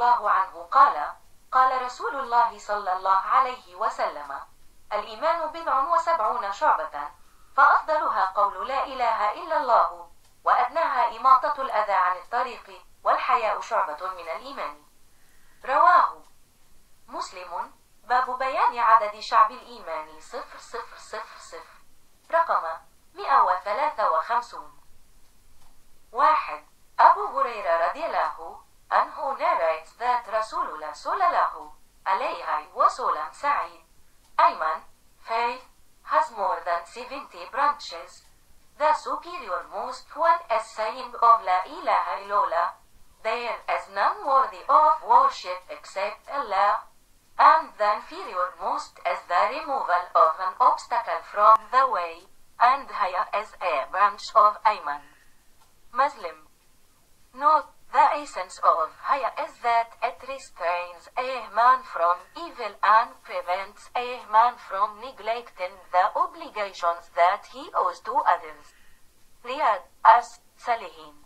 الله عنه قال: قال رسول الله صلى الله عليه وسلم: الإيمان 79 شعبة، فأفضلها قول لا إله إلا الله، وأدناها إماطة الأذى عن الطريق، والحياء شعبة من الإيمان. رواه مسلم. باب بيان عدد شعب الإيمان 0000 رقم 153. 1. أبو هريرة رضي الله عنه narrates that Rasulullah sallallahu alayhi wasallam said, Iman, faith, has more than 70 branches. The superiormost one is saying of La ilaha illallah, there is none worthy of worship except Allah, and the inferiormost is the removal of an obstacle from the way, and Haya is a branch of Iman. Muslim. Note, the essence of Haya is that it restrains a man from evil and prevents a man from neglecting the obligations that he owes to others. Riyad as Salihin.